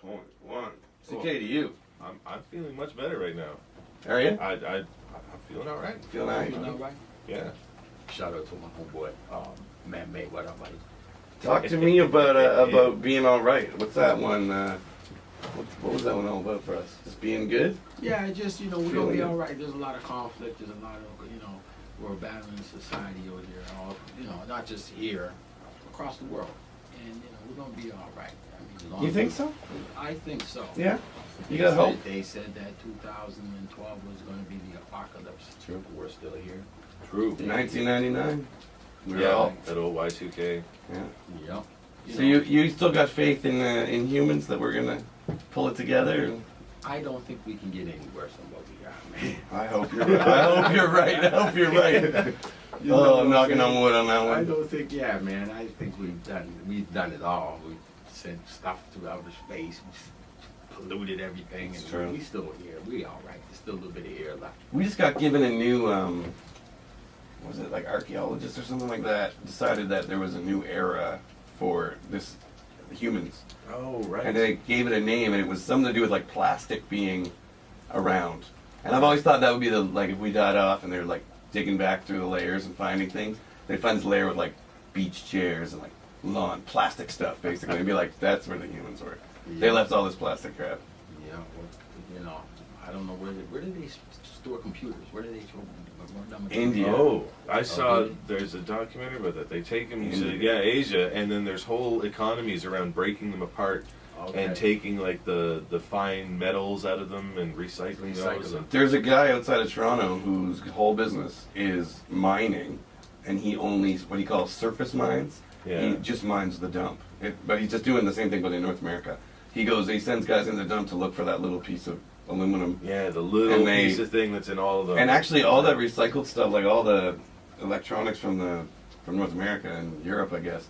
0.1. CK to you. I'm feeling much better right now. Are you? I'm feeling all right. Feeling all right? Feeling all right? Yeah. Shout out to my homeboy, Man Made. What up, buddy? Talk to me about being all right. What's that one? What was that one all about for us? Just being good? Yeah, just, we're going to Feeling be good. all right. There's a lot of conflict. There's a lot of, we're battling society over here. All, not just here, across the world. And, we're going to be all right. I mean, as long You as think so? I think so. Yeah? You got hope? They said that 2012 was going to be the apocalypse. True. We're still here. True. 1999? Yeah, that old Y2K. Yeah. Yep. So you still got faith in humans that we're gonna pull it together? I don't think we can get any worse than what we got, man. I hope you're right. I hope you're right. I hope you're right. I'm knocking on wood on that I one. don't think, man. I think we've done it all. We've sent stuff to outer space, we've polluted everything, It's and true. we still here. We all right. There's still a little bit of air left. We just got given a new, what was it, like archaeologists or something like that, decided that there was a new era for this humans. Oh, right. And they gave it a name, and it was something to do with like plastic being around. And I've always thought that would be like if we died off and they're like digging back through the layers and finding things, they'd find this layer with like beach chairs and like lawn, plastic stuff basically. It'd be like, that's where the humans were. They left all this plastic crap. Yeah, well, I don't know where did they store computers? Where did they store them? India. Oh, I saw really? there's a documentary about that. They take them to India. Asia, and then there's whole economies around breaking them apart and taking like the fine metals out of them and recycling those. And There's a guy outside of Toronto whose whole business is mining, and he only what he calls surface mines. Yeah. He just mines the dump, but he's just doing the same thing but in North America. He sends guys in the dump to look for that little piece of aluminum. Yeah, the little And they- piece of thing that's in all of them. And actually, all that recycled stuff, like all the electronics from North America and Europe, I guess,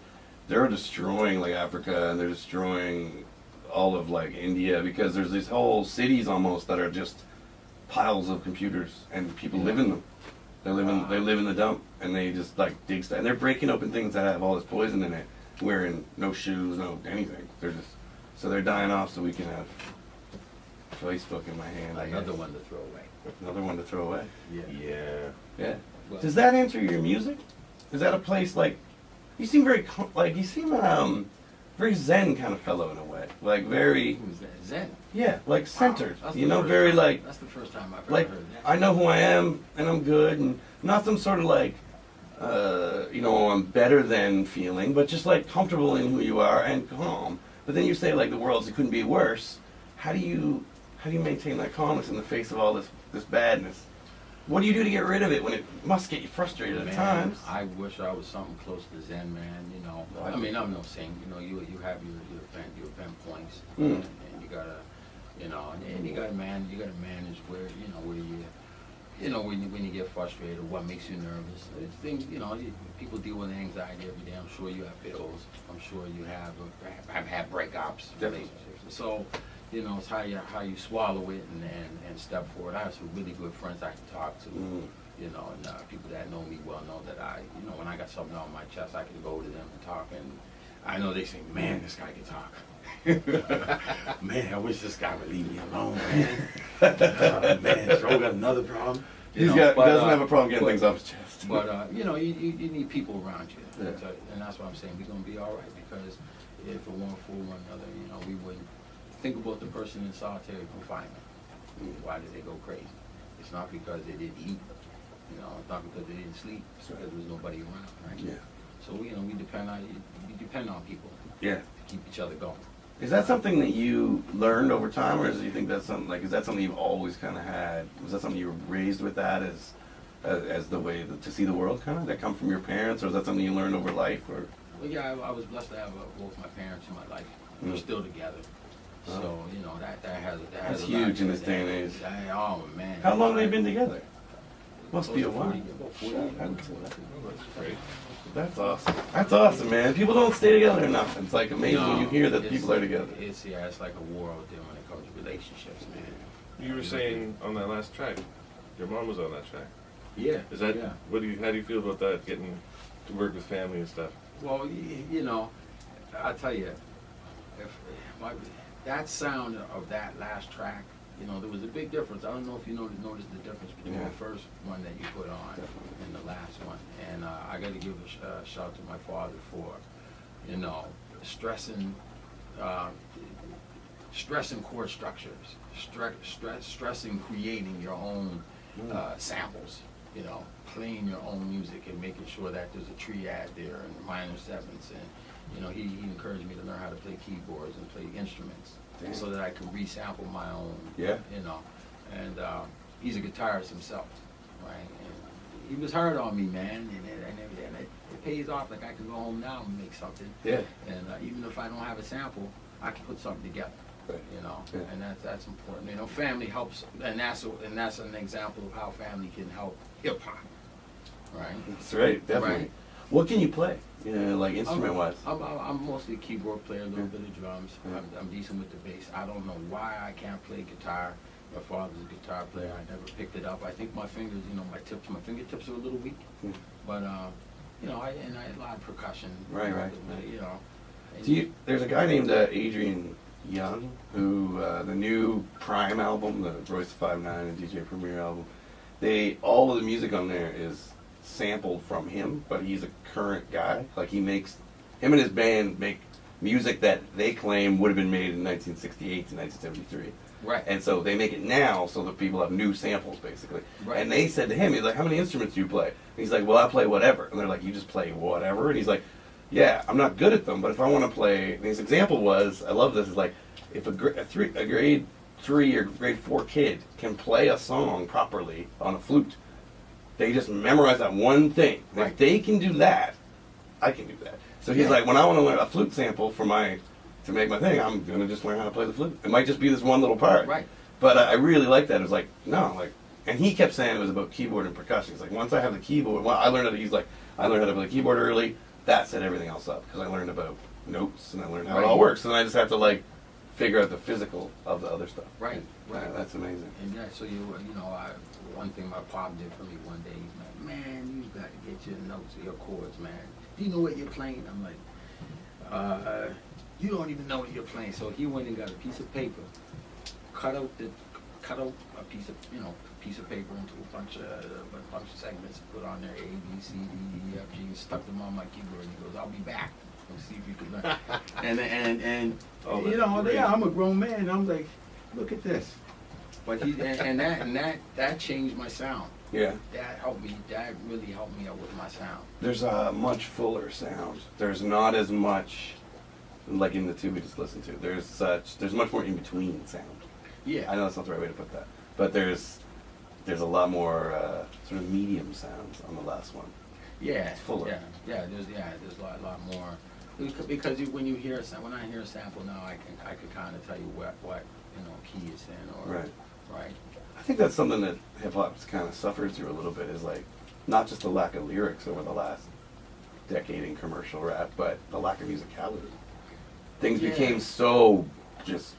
they're destroying like Africa, and they're destroying all of like India, because there's these whole cities almost that are just piles of computers, and people live in them. They live in the dump, and they just like dig stuff, and they're breaking open things that have all this poison in it, wearing no shoes, no anything. So they're dying off, so we can have Facebook in my hand. I Another guess. one to throw away. Another one to throw away. Yeah. Yeah. Well, Does that answer your music? Is that a place like you seem very very Zen kind of fellow in a way, like very who's that? Zen. like centered. Wow, that's You the know, first very time- like That's the first time I've like ever heard that. I know who I am and I'm good, and not some sort of like I'm better than feeling, but just like comfortable in who you are and calm. But then you say like the world's it couldn't be worse. How do you maintain that calmness in the face of all this badness? What do you do to get rid of it when it must get you frustrated at Man, times? I wish I was something close to Zen, man. Right. I mean, I'm not saying, you have your event points, Mm. and you gotta, and you gotta manage where when you get frustrated, what makes you nervous. It's things, people deal with anxiety every day. I'm sure you have bills. I'm sure you have had breakups, Definitely. relationships. So, it's how you swallow it and step forward. I have some really good friends I can talk to. Mm. And people that know me well know that when I got something on my chest, I can go to them and talk. And I know they say, man, this guy can talk. Man, I wish this guy would leave me alone, man. Man, Joe got another problem. He doesn't have a problem getting things off his chest. But, you need people around you. Yeah. And that's what I'm saying. We're going to be all right, because if it weren't for one another, we wouldn't. Think about the person in solitary confinement. Why did they go crazy? It's not because they didn't eat. It's not because they didn't sleep. It's because there was nobody around, right? Yeah. So we depend on people Yeah. to keep each other going. Is that something that you learned over time, or do you think that's something is that something you've always kind of had? Was that something you were raised with that as the way to see the world, kind of that come from your parents, or is that something you learned over life, or? Well, yeah, I was blessed to have both my parents in my life. We're still together. So that has That's a huge lot in to this it. day and age. Oh man. How long have they been together? Must be a About while. 40 That's great. That's awesome. That's awesome, man. People don't stay together enough. It's like amazing when you hear that people are together. It's like a war out there when it comes to relationships, man. You were saying on that last track, your mom was on that track. Yeah. Is that Yeah. how do you feel about that, getting to work with family and stuff? Well, I tell you, if that sound of that last track, you know, there was a big difference. I don't know if you noticed the difference between Yeah. the first one that you put on Definitely. and the last one. And I got to give a shout to my father for, you know, stressing chord structures, stressing creating your own samples, you know, playing your own music and making sure that there's a triad there and minor sevenths. And, you know, he encouraged me to learn how to play keyboards and play instruments. Damn. So that I could resample my own, Yeah. you know. And he's a guitarist himself, right? And he was hard on me, man, and it pays off. Like, I can go home now and make something. Yeah. And even if I don't have a sample, I can put something together. Right. You know, Yeah. and that's important. You know, family helps, and that's an example of how family can help hip hop, right? That's right, definitely. Right. What can you play? You know, like instrument-wise? I'm mostly a keyboard player, a little Yeah. bit of drums. Yeah. I'm decent with the bass. I don't know why I can't play guitar. My father's a guitar player. I never picked it up. I think my fingers, you know, my fingertips are a little weak. Yeah. But you know, I had a lot of percussion. Right, you know, right. You know. There's a guy named Adrian Younge, who the new Prime album, the Royce 5'9" and DJ Premier album, all of the music on there is sampled from him, but he's a current guy. Like, him and his band make music that they claim would have been made in 1968 to 1973. Right. And so they make it now so that people have new samples, basically. Right. And they said to him, he's like, how many instruments do you play? And he's like, well, I play whatever. And they're like, you just play whatever? And he's like, yeah, I'm not good at them, but if I want to play, and his example was, I love this, is like, if a grade 3 or grade 4 kid can play a song properly on a flute, they just memorize that one thing. Right. If they can do that, I can do that. So he's Yeah. like, when I want to learn a flute sample to make my thing, I'm gonna just learn how to play the flute. It might just be this one little part. Right. But I really like that. It was like, no, like, and he kept saying it was about keyboard and percussion. He's like, once I have the keyboard, I learned how to play the keyboard early. That set everything else up because I learned about notes and I learned how it all works. And I just have to like figure out the physical of the other stuff. Right. Right. Yeah, that's amazing. And yeah, so you know, one thing my pop did for me one day, he's like, man, you got to get your notes, your chords, man. Do you know what you're playing? I'm like, you don't even know what you're playing. So he went and got a piece of paper, cut out a piece of paper into a bunch of segments, put on there A, B, C, D, E, F, G, and stuck them on my keyboard. And he goes, I'll be back. Let's see if you can learn. and Oh, you know, great. yeah, I'm a grown man. And I'm like, look at this. But that changed my sound. Yeah. That really helped me out with my sound. There's a much fuller sound. There's not as much like in the two we just listened to. There's much more in between sound. Yeah. I know that's not the right way to put that, but there's a lot more sort of medium sounds on the last one. Yeah. It's fuller. Yeah. There's a lot more. Because when I hear a sample now, I can kind of tell you what you know key it's in or Right. right. I think that's something that hip hop's kind of suffered through a little bit, is like not just the lack of lyrics over the last decade in commercial rap, but the lack of musicality. Things Yeah. became so just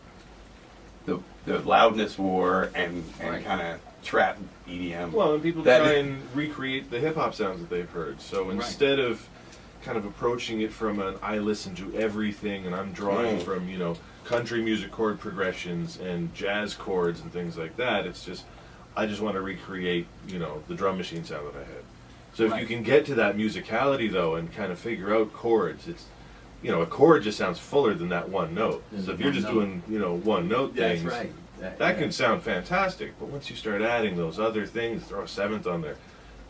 the loudness war and Right. kind of trap EDM. Well, and people That- try and recreate the hip hop sounds that they've heard. So Right. instead of kind of approaching it from an I listen to everything and I'm drawing from, you know, country music chord progressions and jazz chords and things like that, it's just I just want to recreate, you know, the drum machine sound that I had. So if you Right. can get to that musicality though and kind of figure out chords, it's, you know, a chord just sounds fuller than that one note. Than So if the you're one just note. doing, you know, one note That's things, right. that can sound fantastic, but once you start adding those other things, throw a seventh on there,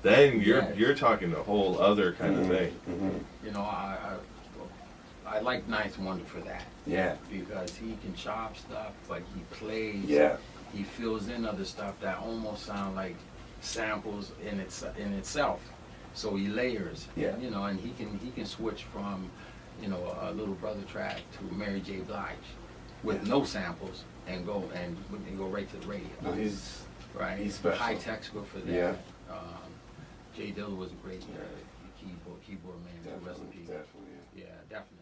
then Yes. you're talking a whole other kind of thing. Mm-hmm. You know, I like Ninth Wonder for that. Yeah. Because he can chop stuff, but he plays. Yeah. He fills in other stuff that almost sound like samples in itself. So he layers. Yeah. You know, and he can switch from, you know, a Little Brother track to Mary J. Blige with no samples and go right to the radio. No, he's right. special. High tech score for that. Yeah. J Dilla was a great keyboard man. Too. Rest in peace. Definitely. Yeah, definitely.